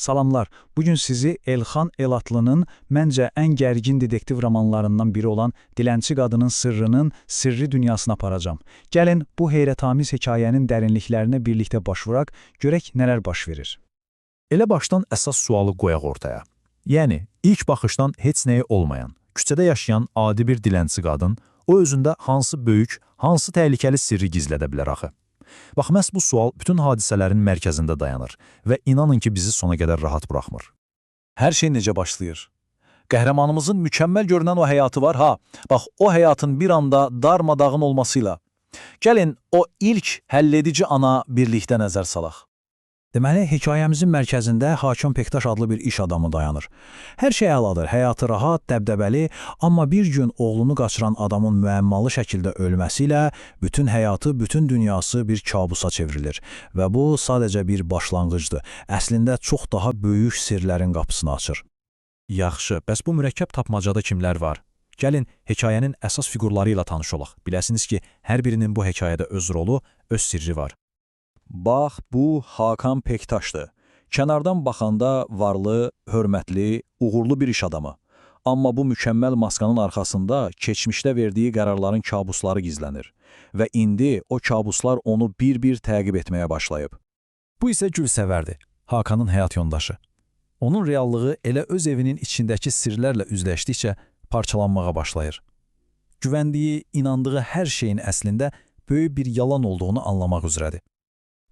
Salamlar. Bugün sizi Elxan Elatlı'nın məncə ən gərgin detektiv romanlarından biri olan Dilənçi Qadının Sırrının sirri dünyasına aparacağım. Gəlin bu heyrətamiz hekayənin dərinliklərinə birlikdə baş vuraq, görək nələr baş verir. Elə başdan əsas sualı qoyaq ortaya. Yəni, ilk baxışdan heç nəyi olmayan, küçədə yaşayan adi bir dilənçi qadın, o özündə hansı böyük, hansı təhlükəli sirri gizlədə bilər axı? Bax, məhz bu sual bütün hadisələrin mərkəzində dayanır və inanın ki, bizi sona qədər rahat buraxmır. Hər şey necə başlayır? Qəhrəmanımızın mükəmməl görünən o həyatı var, ha. Bax, o həyatın bir anda darmadağın olmasıyla. Gəlin, o ilk həlledici ana birlikdə nəzər salaq. Deməli, hekayəmizin mərkəzində Hakan Pektaş adlı bir iş adamı dayanır. Hər şey əladır, həyatı rahat, dəbdəbəli, amma bir gün oğlunu qaçıran adamın müəmmalı şəkildə ölməsi ilə bütün həyatı, bütün dünyası bir kabusa çevrilir. Və bu sadəcə bir başlanğıcdır. Əslində çox daha böyük sirlərin qapısını açır. Yaxşı, bəs bu mürəkkəb tapmacada kimlər var? Gəlin, hekayənin əsas fiqurları ilə tanış olaq. Biləsiniz ki, hər birinin bu hekayədə öz rolu, öz sirri var. Bax, bu Hakan Pektaşdır. Kənardan baxanda varlı, hörmətli, uğurlu bir iş adamı. Amma bu mükəmməl maskanın arxasında keçmişdə verdiyi qərarların kabusları gizlənir. Və indi o kabuslar onu bir-bir təqib etməyə başlayıb. Bu isə Gülsəvərdir, Hakanın həyat yoldaşı. Onun reallığı elə öz evinin içindəki sirlərlə üzləşdikcə parçalanmağa başlayır. Güvəndiyi, inandığı hər şeyin əslində böyük bir yalan olduğunu anlamaq üzrədir.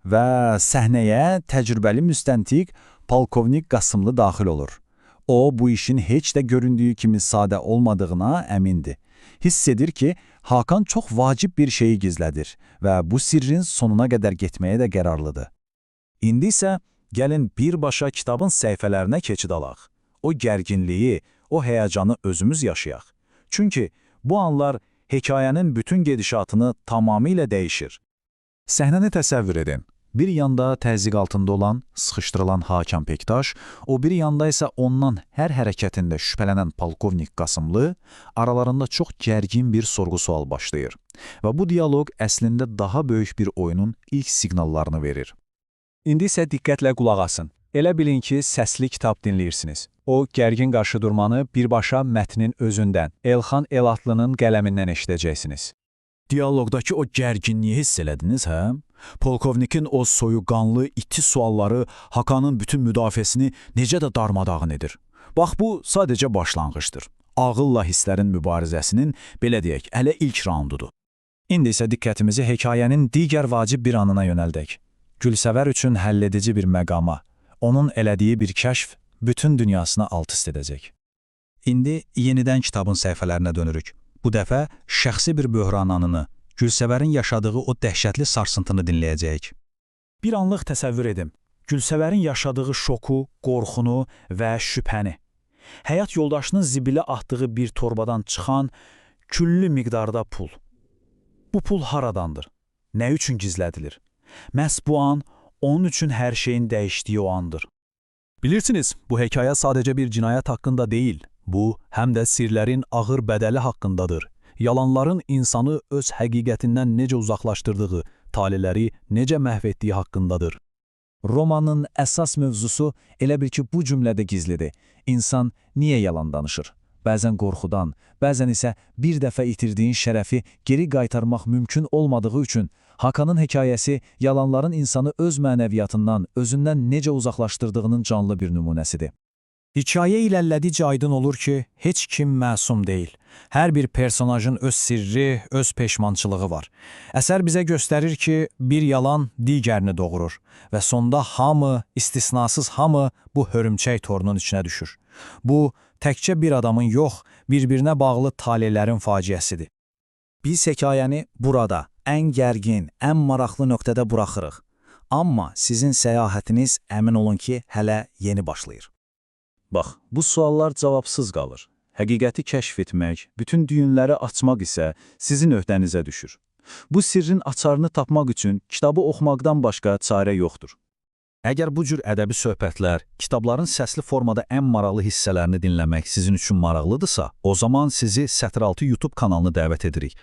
Və səhnəyə təcrübəli müstəntiq Polkovnik Qasımlı daxil olur. O, bu işin heç də göründüyü kimi sadə olmadığına əmindir. Hiss edir ki, Hakan çox vacib bir şeyi gizlədir və bu sirrin sonuna qədər getməyə də qərarlıdır. İndi isə gəlin birbaşa kitabın səhifələrinə keçid alaq. O gərginliyi, o həyəcanı özümüz yaşayaq. Çünki bu anlar hekayənin bütün gedişatını tamamilə dəyişir. Səhnəni təsəvvür edin. Bir yanda təzyiq altında olan, sıxışdırılan Hakan Pektaş, o bir yanda isə ondan hər hərəkətində şübhələnən Polkovnik Qasımlı, aralarında çox gərgin bir sorğu-sual başlayır. Və bu dialoq əslində daha böyük bir oyunun ilk siqnallarını verir. İndi isə diqqətlə qulaq asın. Elə bilin ki, səsli kitab dinləyirsiniz. O, gərgin qarşıdurmanı birbaşa mətnin özündən, Elxan Elatlı'nın qələmindən eşidəcəksiniz. Diyalogdakı o gərginliyi hiss elədiniz, hə? Polkovnikin o soyuqqanlı, iti sualları Hakanın bütün müdafiəsini necə də darmadağın edir. Bax, bu sadəcə başlanğıcdır. Ağılla hisslərin mübarizəsinin, belə deyək, hələ ilk raundudur. İndi isə diqqətimizi hekayənin digər vacib bir anına yönəldək. Gülsəvər üçün həlledici bir məqama, onun elədiyi bir kəşf bütün dünyasına alt-üst edəcək. İndi yenidən kitabın səhifələrinə dönürük. Bu dəfə şəxsi bir böhran anını, Gülsəvərin yaşadığı o dəhşətli sarsıntını dinləyəcəyik. Bir anlıq təsəvvür edin. Gülsəvərin yaşadığı şoku, qorxunu və şübhəni. Həyat yoldaşının zibilə atdığı bir torbadan çıxan küllü miqdarda pul. Bu pul haradandır? Nə üçün gizlədilir? Məhz bu an onun üçün hər şeyin dəyişdiyi o andır. Bilirsiniz, bu hekayə sadəcə bir cinayət haqqında deyil. Bu, həm də sirlərin ağır bədəli haqqındadır. Yalanların insanı öz həqiqətindən necə uzaqlaşdırdığı, taleləri necə məhv etdiyi haqqındadır. Romanın əsas mövzusu elə bil ki, bu cümlədə gizlidir. İnsan niyə yalan danışır? Bəzən qorxudan, bəzən isə bir dəfə itirdiyin şərəfi geri qaytarmaq mümkün olmadığı üçün Hakanın hekayəsi yalanların insanı öz mənəviyyatından, özündən necə uzaqlaşdırdığının canlı bir nümunəsidir. Hikayə irəlilədikcə aydın olur ki, heç kim məsum deyil. Hər bir personajın öz sirri, öz peşmançılığı var. Əsər bizə göstərir ki, bir yalan digərini doğurur və sonda hamı, istisnasız hamı bu hörümçək torunun içinə düşür. Bu, təkcə bir adamın yox, bir-birinə bağlı taleylərin faciəsidir. Biz hekayəni burada, ən gərgin, ən maraqlı nöqtədə buraxırıq. Amma sizin səyahətiniz əmin olun ki, hələ yeni başlayır. Bax, bu suallar cavabsız qalır. Həqiqəti kəşf etmək, bütün düyünləri açmaq isə sizin öhdənizə düşür. Bu sirrin açarını tapmaq üçün kitabı oxumaqdan başqa çarə yoxdur. Əgər bu cür ədəbi söhbətlər, kitabların səsli formada ən maraqlı hissələrini dinləmək sizin üçün maraqlıdırsa, o zaman sizi Sətiraltı YouTube kanalına dəvət edirik.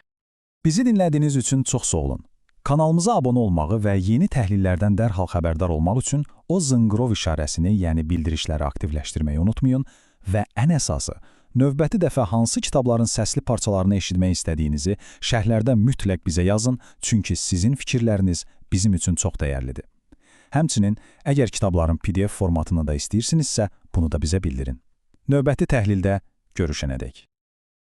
Bizi dinlədiyiniz üçün çox sağ olun. Kanalımıza abunə olmağı və yeni təhlillərdən dərhal xəbərdar olmaq üçün o zınqrov işarəsini, yəni bildirişləri aktivləşdirməyi unutmayın və ən əsası, növbəti dəfə hansı kitabların səsli parçalarını eşitmək istədiyinizi şərhlərdə mütləq bizə yazın, çünki sizin fikirləriniz bizim üçün çox dəyərlidir. Həmçinin, əgər kitabların PDF formatını da istəyirsinizsə, bunu da bizə bildirin. Növbəti təhlildə görüşənədək.